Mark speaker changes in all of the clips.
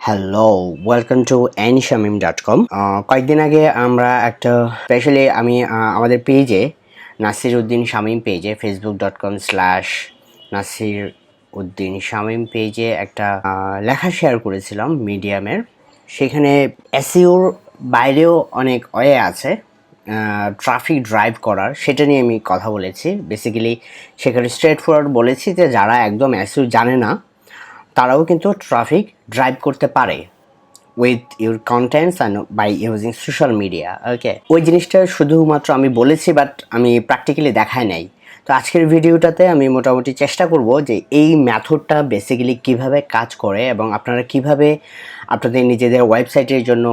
Speaker 1: Hello, welcome to anishamim.com। কয়েকদিন আগে আমরা একটা স্পেশালি আমি আমাদের পেজে নাসির উদ্দিন শামীম পেজে facebook.com/নাসির উদ্দিন শামীম পেজে একটা লেখা শেয়ার করেছিলাম মিডিয়ামের। সেখানে এসইওর বাইরেও অনেক ওয়ে আছে ট্রাফিক ড্রাইভ করার, সেটা নিয়ে আমি কথা বলেছি। বেসিক্যালি সেখানে স্ট্রেট ফরওয়ার্ড বলেছি যে যারা একদম এসইও জানে না তারাও কিন্তু ট্রাফিক ড্রাইভ করতে পারে with your contents and by using social media. Okay, ওই জিনিসটা শুধুমাত্র আমি বলেছি, বাট আমি প্র্যাকটিক্যালি দেখাই নাই। তো আজকের ভিডিওটাতে আমি মোটামুটি চেষ্টা করব যে এই মেথডটা বেসিক্যালি কিভাবে কাজ করে এবং আপনারা কিভাবে আপনাদের নিজেদের ওয়েবসাইটের জন্য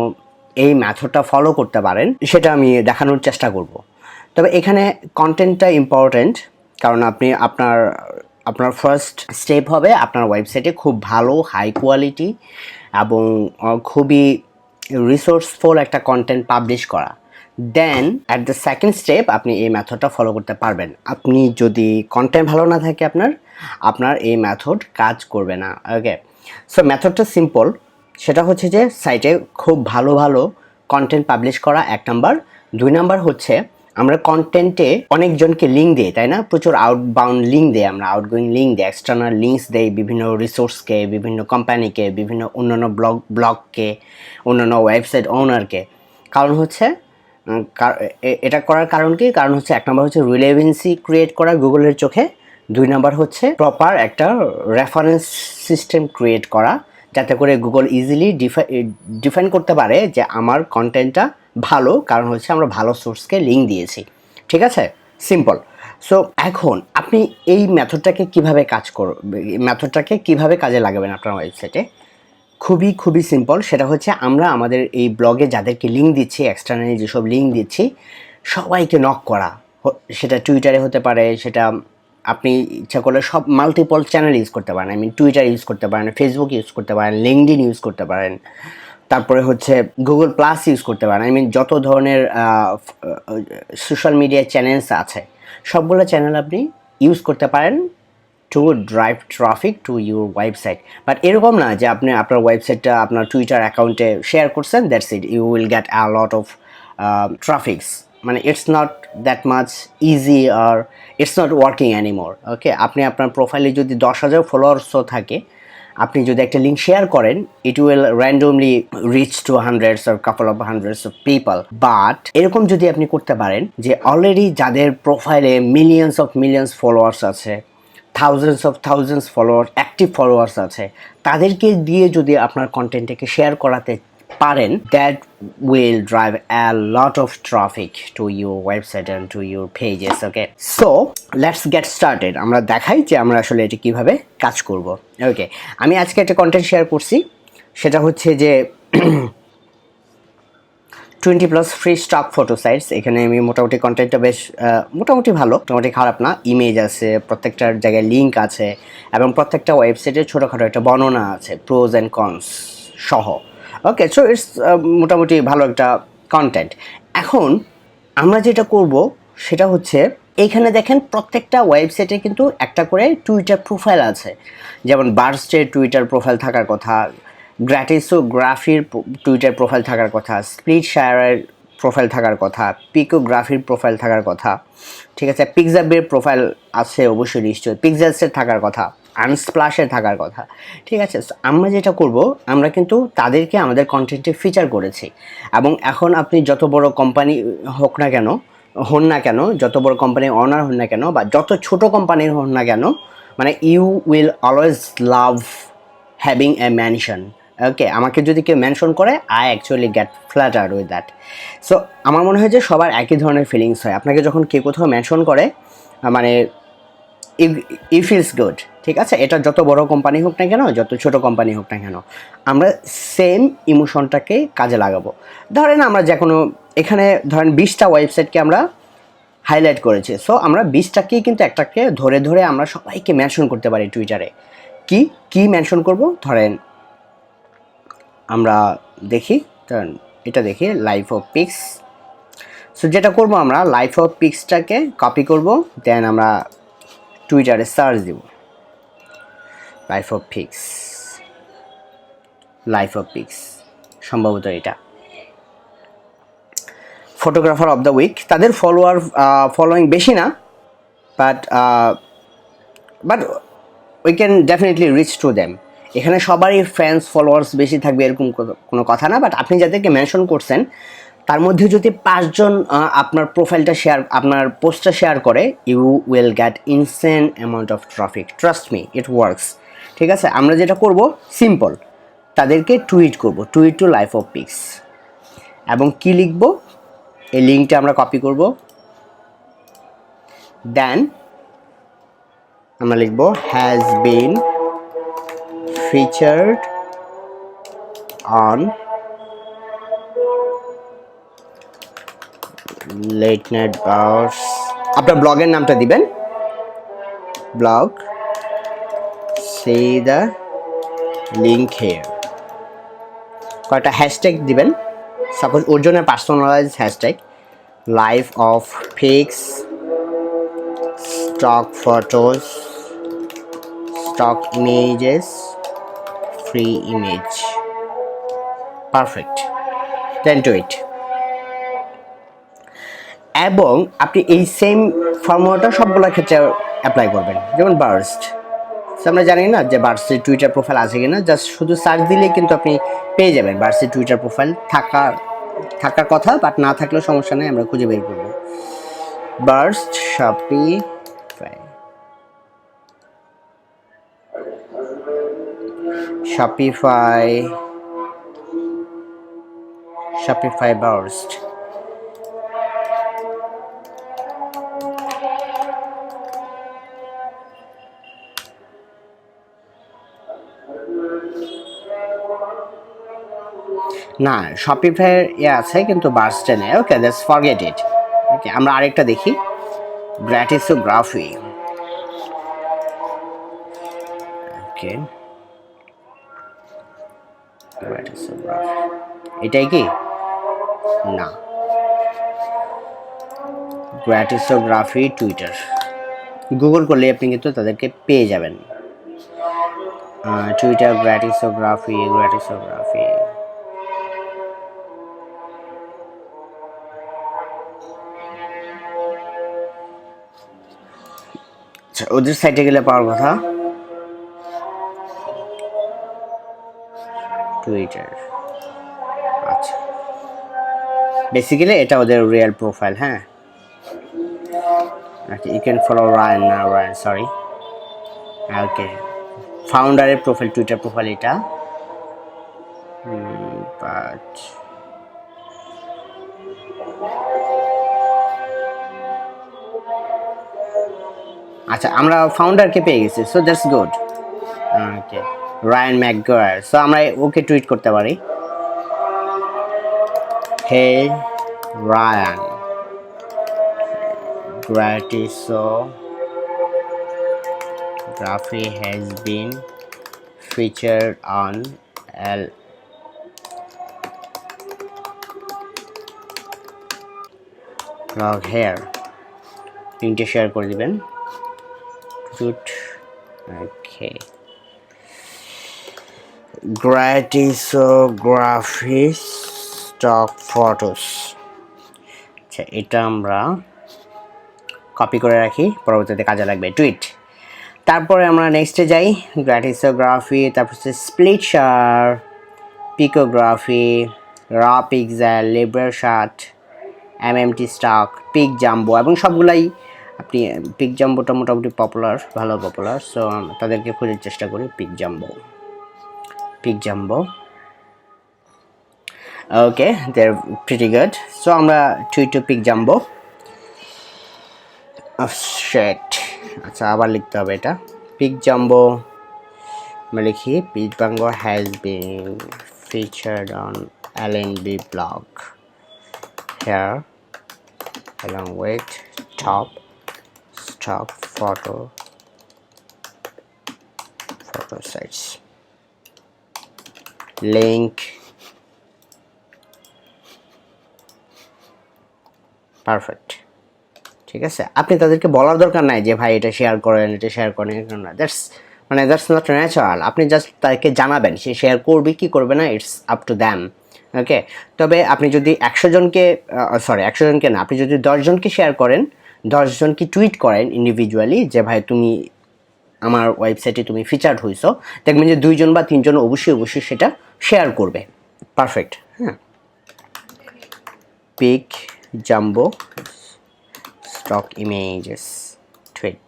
Speaker 1: এই মেথডটা ফলো করতে পারেন সেটা আমি দেখানোর চেষ্টা করব। তবে এখানে কন্টেন্টটা ইম্পর্ট্যান্ট, কারণ আপনি আপনার ফার্স্ট স্টেপ হবে আপনার ওয়েবসাইটে খুব ভালো হাই কোয়ালিটি এবং খুবই রিসোর্সফুল একটা কন্টেন্ট পাবলিশ করা। Then at the second step আপনি এই মেথডটা ফলো করতে পারবেন। আপনি যদি কন্টেন্ট ভালো না থাকে আপনার এই মেথড কাজ করবে না। ওকে, সো মেথডটা সিম্পল, সেটা হচ্ছে যে সাইটে খুব ভালো ভালো কন্টেন্ট পাবলিশ করা এক নাম্বার। দুই নাম্বার হচ্ছে আমরা কন্টেন্টে অনেকজনকে লিঙ্ক দিই, তাই না? প্রচুর আউটবাউন্ড লিঙ্ক দেয়, আমরা আউটগোয়িং লিঙ্ক দিই, এক্সটার্নাল লিঙ্কস দেই বিভিন্ন রিসোর্সকে, বিভিন্ন কোম্পানিকে, বিভিন্ন অন্যান্য ব্লগকে, অন্যান্য ওয়েবসাইট ওনারকে। কারণ হচ্ছে এটা করার কারণ কি? কারণ হচ্ছে এক নম্বর হচ্ছে রিলেভেন্সি ক্রিয়েট করা গুগলের চোখে। দুই নাম্বার হচ্ছে প্রপার একটা রেফারেন্স সিস্টেম ক্রিয়েট করা, যাতে করে গুগল ইজিলি ডিফাইন করতে পারে যে আমার কন্টেন্টটা ভালো, কারণ হচ্ছে আমরা ভালো সোর্সকে লিঙ্ক দিয়েছি। ঠিক আছে, সিম্পল। সো এখন আপনি এই মেথডটাকে কিভাবে কাজে লাগাবেন আপনার ওয়েবসাইটে? খুবই সিম্পল। সেটা হচ্ছে আমরা আমাদের এই ব্লগে যাদেরকে লিঙ্ক দিচ্ছি, এক্সটার্নালি যেসব লিঙ্ক দিচ্ছি, সবাইকে নক করা। সেটা টুইটারে হতে পারে, সেটা আপনি ইচ্ছা করলে সব মাল্টিপল চ্যানেল ইউজ করতে পারেন। টুইটার ইউজ করতে পারেন, ফেসবুক ইউজ করতে পারেন, লিঙ্কডইন ইউজ করতে পারেন, তারপরে হচ্ছে গুগল প্লাস ইউজ করতে পারেন। যত ধরনের সোশ্যাল মিডিয়া চ্যানেলস আছে সবগুলো চ্যানেল আপনি ইউজ করতে পারেন to drive traffic to your website. But এরকম না যে আপনি আপনার ওয়েবসাইটটা আপনার টুইটার অ্যাকাউন্টে শেয়ার করছেন, that's it, you will get a lot of traffics. It's not that much easy আর it's not working anymore. Okay, আপনি আপনার প্রোফাইলে যদি 10,000 ফলোয়ার্সও থাকে, আপনি যদি একটা লিঙ্ক শেয়ার করেন, it will randomly rich two hundreds or couple of hundreds of people. But এরকম যদি আপনি করতে পারেন যে অলরেডি যাদের প্রোফাইলে মিলিয়ন্স ফলোয়ার্স আছে, থাউজেন্ডস ফলোয়ার্স, অ্যাক্টিভ ফলোয়ার্স আছে, তাদেরকে দিয়ে যদি আপনার কন্টেন্টটাকে শেয়ার করাতে পারেন, that will drive a lot of traffic to your website and to your pages. Okay, so let's get started. আমরা দেখাই যে আমরা আসলে এটি কীভাবে কাজ করব। ওকে, আমি আজকে একটা কন্টেন্ট শেয়ার করছি, সেটা হচ্ছে যে 20+ ফ্রি স্টক ফটো সাইটস। এখানে আমি মোটামুটি কন্টেন্টটা বেশ মোটামুটি ভালো, মোটামুটি খারাপ না। ইমেজ আছে, প্রত্যেকটার জায়গায় লিঙ্ক আছে, এবং প্রত্যেকটা ওয়েবসাইটে ছোটোখাটো একটা বর্ণনা আছে, প্রোজ অ্যান্ড কনস সহ। ওকে, সো ইটস মোটামুটি ভালো একটা কন্টেন্ট। এখন আমরা যেটা করব সেটা হচ্ছে, এইখানে দেখেন প্রত্যেকটা ওয়েবসাইটে কিন্তু একটা করে টুইটার প্রোফাইল আছে। যেমন বার্স্টের টুইটার প্রোফাইল থাকার কথা, গ্রাফির টুইটার প্রোফাইল থাকার কথা, স্প্লিট শায়ারের প্রোফাইল থাকার কথা, পিকোগ্রাফির প্রোফাইল থাকার কথা। ঠিক আছে, পিক্সাবের প্রোফাইল আছে অবশ্যই, নিশ্চয়ই পিক্সেলসের থাকার কথা, আনস্প্লাশের থাকার কথা। ঠিক আছে, আমরা যেটা করব, আমরা কিন্তু তাদেরকে আমাদের কন্টেন্টে ফিচার করেছি। এবং এখন আপনি যত বড় কোম্পানি হন না কেন, যত বড় কোম্পানির অনার হন না কেন, বা যত ছোট কোম্পানির হন না কেন, you will always love having a mention. Okay, আমাকে যদি কেউ মেনশন করে, I actually get flattered with that. So আমার মনে হয় যে সবার একই ধরনের ফিলিংস হয়। আপনাকে যখন কেউ কোথাও মেনশন করে, ই ফিলস গুড। ঠিক আছে, এটা যত বড় কোম্পানি হোক না কেন, যত ছোট কোম্পানি হোক না কেন, আমরা সেম ইমোশনটাকে কাজে লাগাবো। ধরেন আমরা যে কোনো, এখানে ধরেন 20টা ওয়েবসাইটকে আমরা হাইলাইট করেছি। সো আমরা 20টাকেই কিন্তু একটাকে ধরে আমরা সবাইকে মেনশন করতে পারি টুইটারে। কি মেনশন করব? ধরেন আমরা এটা দেখি লাইফ অফ পিক্স। সো যেটা করব, আমরা লাইফ অফ পিক্সটাকে কপি করব, দেন আমরা টুইটারে সার্চ দিব life of pix. Life of pix, সম্ভবত এটা। ফটোগ্রাফার অফ দ্য উইক, তাদের ফলোয়িং বেশি না, but but we can definitely rich to them. এখানে সবারই ফ্যান্স ফলোয়ার্স বেশি থাকবে এরকম কোনো কথা না, বাট আপনি যাদেরকে মেনশন করছেন তার মধ্যে যদি 5 জন আপনার প্রোফাইলটা শেয়ার, আপনার পোস্টটা শেয়ার করে, you will get insane amount of traffic, trust me, it works. ঠিক আছে, আমরা যেটা করব সিম্পল, তাদেরকে টুইট করব, tweet to Life of Pix, এবং কি লিখব, এই লিঙ্কটা আমরা কপি করব, দেন আমরা লিখব has been featured on late night bars. আপনার ব্লগের নামটা দিবেন, blog, say the link here, কয়েকটা হ্যাশট্যাগ দিবেন, সাপোজ ওর জন্য personalise hashtag, life of pix, stock photos, stock images, free image, perfect, then to it. এবং আপনি এই সেম ফর্মুলাটা সবগুলোর ক্ষেত্রে অ্যাপ্লাই করবেন, যেমন বার্স্ট, আমরা জানি না যে বার্সের টুইটার প্রোফাইল আছে কিনা, জাস্ট শুধু সার্চ দিলেই কিন্তু আপনি পেয়ে যাবেন বার্সের টুইটার প্রোফাইল থাকার কথা, বাট না থাকলেও সমস্যা নেই, আমরা খুঁজে বের করব। বার্স্ট শপিফাই বার্স্ট, না শপিফাই আছে কিন্তু বার্স্টে নেই। ওকে, দ্যাটস ফরগেট ইট। ওকে, আমরা আরেকটা দেখি, গ্র্যাটিসোগ্রাফি। ওকে, গ্র্যাটিসোগ্রাফি, এটাই কি? না, গ্র্যাটিসোগ্রাফি টুইটার, গুগল করলে আপনি কিন্তু তাদেরকে পেয়ে যাবেন। টুইটার গ্র্যাটিসোগ্রাফি। আচ্ছা, ওদের সাইটে গেলে পাওয়ার কথা, টুইটার। আচ্ছা, বেসিক্যালি এটা ওদের রিয়েল প্রোফাইল। হ্যাঁ, okay, you can follow Ryan, sorry. Okay, ফাউন্ডারের প্রোফাইল, টুইটার প্রোফাইল এটা, বাট আচ্ছা, আমরা ফাউন্ডারকে পেয়ে গেছি, so that's good. Okay, Ryan McGuire, so আমরা ওকে টুইট করতে পারি, hey Ryan, Gratisography has been featured on blog here, লিঙ্কটা শেয়ার করে দিবেন। Okay, Gratisography stock photos. আচ্ছা, এটা আমরা কপি করে রাখি, পরবর্তীতে কাজে লাগবে। টুইট, তারপরে আমরা নেক্সটে যাই, গ্র্যাটিসোগ্রাফি, তারপর হচ্ছে স্প্লিটশার, পিকোগ্রাফি, র পিক্সেল, লিব্রার শার্ট, এমএমটি স্টক, পিক জাম্বো, এবং সবগুলাই আপনি, পিক জাম্বোটা মোটামুটি ভালো পপুলার, সো তাদেরকে খোঁজার চেষ্টা করি। Picjumbo, okay, they are pretty good. So আমরা tweet to picjumbo. Shit, আচ্ছা, আবার লিখতে হবে এটা, পিক জাম্বো। আমরা লিখি picjumbo has been featured on LNB blog here along with top stock photo sites, link, perfect. ঠিক আছে, আপনি তাদেরকে বলার দরকার নাই যে ভাই এটা শেয়ার করেন, দ্যাটস মানে দ্যাটস নট ন্যাচারাল। আপনি জাস্ট তাকে জানাবেন, সে শেয়ার করবে কি করবে না, ইটস আপ টু দ্যাম। ওকে, তবে আপনি যদি 100 জনকে না, আপনি যদি 10 জনকে শেয়ার করেন, 10 জনকে টুইট করেন ইন্ডিভিজুয়ালি যে ভাই তুমি আমার ওয়েবসাইটে তুমি ফিচার্ড হইছো, দেখবেন যে 2 জন বা 3 জন অবশ্যই সেটা শেয়ার করবে। পারফেক্ট। হ্যাঁ, Picjumbo stock images tweet.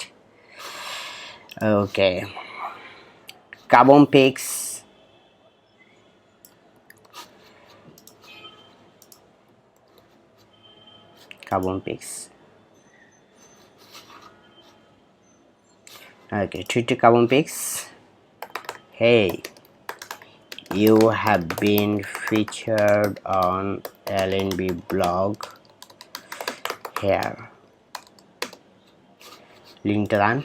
Speaker 1: Okay, Kaboom pics, Kaboom pics. Okay, tweet to Carbon Pics. Hey, you have been featured on LNB blog here. Link to run.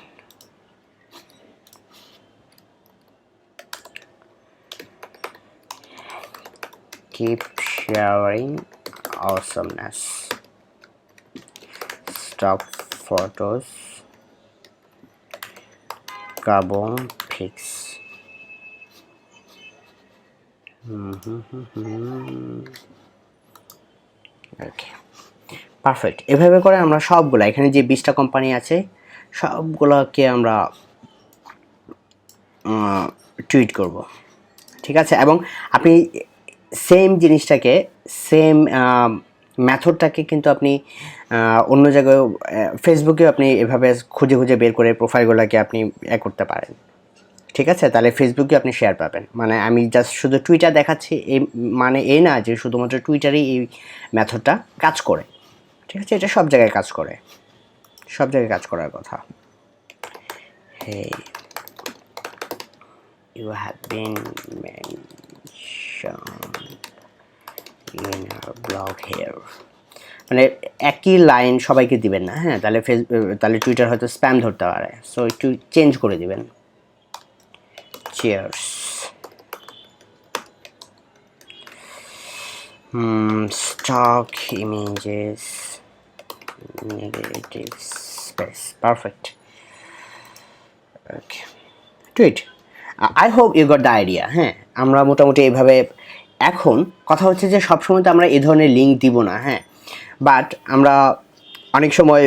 Speaker 1: Keep sharing awesomeness. Stock photos. Carbon Pics. Okay, perfect. এভাবে করে আমরা সবগুলো, এখানে যে 20টা company আছে সবগুলোকে আমরা tweet করব, ঠিক আছে? এবং আপনি সেম জিনিসটাকে, সেম মেথডটাকে কিন্তু আপনি অন্য জায়গায়, ফেসবুকেও আপনি এভাবে খুঁজে খুঁজে বের করে প্রোফাইলগুলোকে আপনি করতে পারেন, ঠিক আছে? তাহলে ফেসবুকে আপনি শেয়ার পাবেন। মানে আমি জাস্ট শুধু টুইটার দেখাচ্ছি, এই মানে এই না যে শুধুমাত্র টুইটারেই এই মেথডটা কাজ করে, ঠিক আছে? এটা সব জায়গায় কাজ করে, সব জায়গায় কাজ করার কথা। Hey, you have been mentioned in our blog here. মানে একই লাইন সবাইকে দিবেন না, হ্যাঁ? তাহলে টুইটার হয়তো স্প্যাম ধরতে পারে, সো একটু চেঞ্জ করে দিবেন। Cheers. Stock images, negative space. Perfect. Okay. Tweet. I hope you got the idea. হ্যাঁ, আমরা মোটামুটি এইভাবে, এখন কথা হচ্ছে যে সবসময় তো আমরা এই ধরনের লিঙ্ক দিব না, হ্যাঁ, বাট আমরা অনেক সময়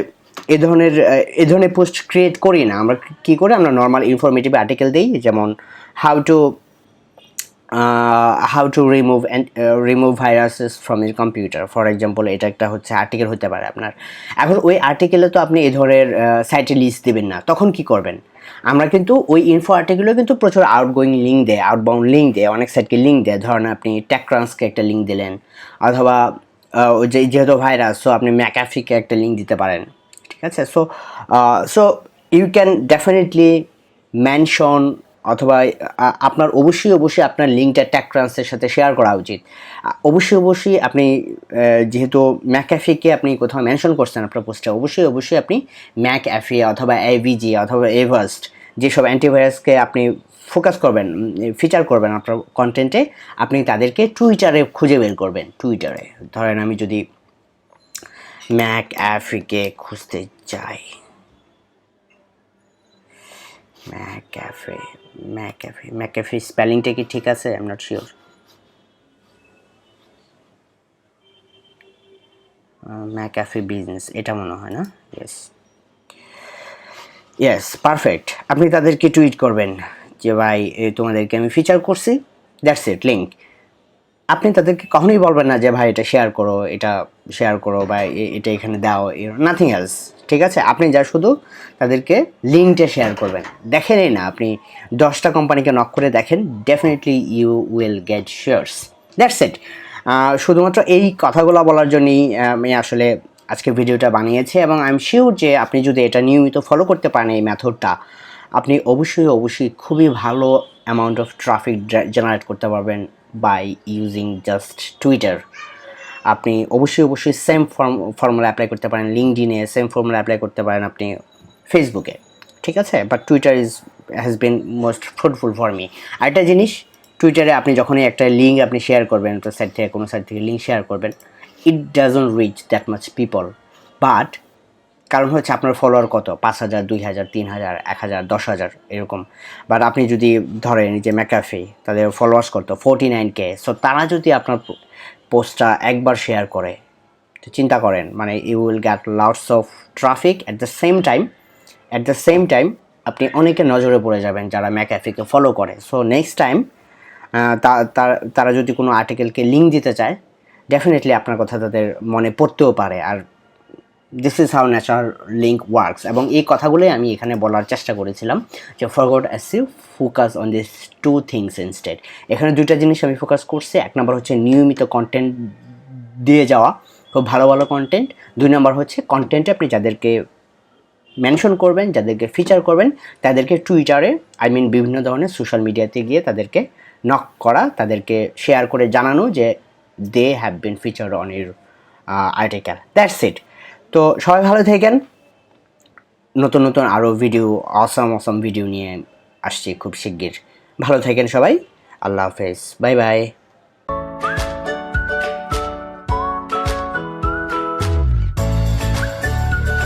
Speaker 1: এই ধরনের পোস্ট ক্রিয়েট করি না। আমরা কী করে, আমরা নর্মাল ইনফরমেটিভ আর্টিকেল দিই, যেমন how to remove viruses from your computer, for example. এটা একটা হচ্ছে আর্টিকেল হতে পারে আপনার। এখন ওই আর্টিকেলে তো আপনি এই ধরনের সাইটে লিস্ট দেবেন না, তখন কি করবেন? আমরা কিন্তু ওই ইনফো আর্টিকেলও কিন্তু প্রচুর আউটগোয়িং লিঙ্ক দেয়, আউটবাউন্ড লিঙ্ক দেয়, অনেক সাইটকে লিঙ্ক দেয়। ধরেন আপনি টেকক্রান্সকে একটা লিঙ্ক দিলেন, অথবা যেহেতু ভাইরাস, সো আপনি ম্যাকাফিকে একটা লিঙ্ক দিতে পারেন, ঠিক আছে? So you can definitely mention, অথবা আপনার অবশ্যই আপনার লিঙ্কটা টেকক্রান্সের সাথে শেয়ার করা উচিত। অবশ্যই আপনি যেহেতু ম্যাকাফিকে আপনি কোথাও মেনশন করছেন আপনার পোস্টে, অবশ্যই আপনি ম্যাকঅ্যাফি অথবা এভিজি অথবা এভার্স্ট, যেসব অ্যান্টিভাইরাসকে আপনি ফোকাস করবেন, ফিচার করবেন আপনার কন্টেন্টে, আপনি তাদেরকে টুইটারে খুঁজে বের করবেন। টুইটারে ধরেন আমি যদি ম্যাকঅ্যাফিকে খুঁজতে চাই, ম্যাকঅ্যাফি স্পেলিংটা কি ঠিক আছে? I am not sure. McAfee business, এটা মনে হয় না? Yes, perfect. আপনি তাদেরকে টুইট করবেন যে ভাই তোমাদেরকে আমি ফিচার করছি, দ্যাটস ইট, লিঙ্ক। আপনি তাদেরকে কখনোই বলবেন না যে ভাই এটা শেয়ার করো বা এটা এখানে দাও, নাথিং এলস, ঠিক আছে? আপনি যা শুধু তাদেরকে লিঙ্কটা শেয়ার করবেন। দেখেনই না, আপনি 10টা কোম্পানিকে নক করে দেখেন, definitely you will get shares, that's it. শুধুমাত্র এই কথাগুলো বলার জন্যই আমি আসলে আজকে ভিডিওটা বানিয়েছি, এবং আই এম শিওর যে আপনি যদি এটা নিয়মিত ফলো করতে পারেন এই মেথডটা, আপনি অবশ্যই খুবই ভালো অ্যামাউন্ট অফ ট্রাফিক জেনারেট করতে পারবেন বাই ইউজিং জাস্ট টুইটার। আপনি অবশ্যই সেম ফর্মুলা অ্যাপ্লাই করতে পারেন লিঙ্কডিনে, সেম ফর্মুলা অ্যাপ্লাই করতে পারেন আপনি ফেসবুকে, ঠিক আছে? But Twitter has been most fruitful for me. আরেকটা জিনিস, টুইটারে আপনি যখনই একটা লিঙ্ক আপনি শেয়ার করবেন, একটা সাইট থেকে কোনো সাইট থেকে লিঙ্ক শেয়ার করবেন, it doesn't reach that much people, but কারণ হচ্ছে আপনার ফলোয়ার কত, 5,000, 2,000, 3,000, 1,000, 10,000 এরকম। বাট আপনি যদি ধরেন যে ম্যাকাফি, তাদের ফলোয়ার্স কত 49K। সো তারা যদি আপনার পোস্টটা একবার শেয়ার করে, তো চিন্তা করেন, মানে you will get lots of traffic. At the same time আপনি অনেকের নজরে পড়ে যাবেন যারা ম্যাকাফিকে ফলো করে। সো নেক্সট টাইম তারা যদি কোনো আর্টিকেলকে লিঙ্ক দিতে চায়, ডেফিনেটলি আপনার কথা তাদের মনে পড়তেও পারে। আর this is how natural link works. এবং এই কথাগুলোই আমি এখানে বলার চেষ্টা করেছিলাম যে forgot SEO, focus on this two things instead. এখানে দুইটা জিনিস আমি ফোকাস করছি। এক নম্বর হচ্ছে নিয়মিত কন্টেন্ট দিয়ে যাওয়া, খুব ভালো ভালো কন্টেন্ট। 2 নম্বর হচ্ছে কন্টেন্টে আপনি যাদেরকে মেনশন করবেন, যাদেরকে ফিচার করবেন, তাদেরকে টুইটারে, বিভিন্ন ধরনের সোশ্যাল মিডিয়াতে গিয়ে তাদেরকে নক করা, তাদেরকে শেয়ার করে জানানো যে they have been featured on your article. That's it. তো সবাই ভালো থাকেন। নতুন নতুন আরও ভিডিও, অসম ভিডিও নিয়ে আসছি খুব শিগগির। ভালো থাকেন সবাই। আল্লাহ হাফেজ, বাই বাই।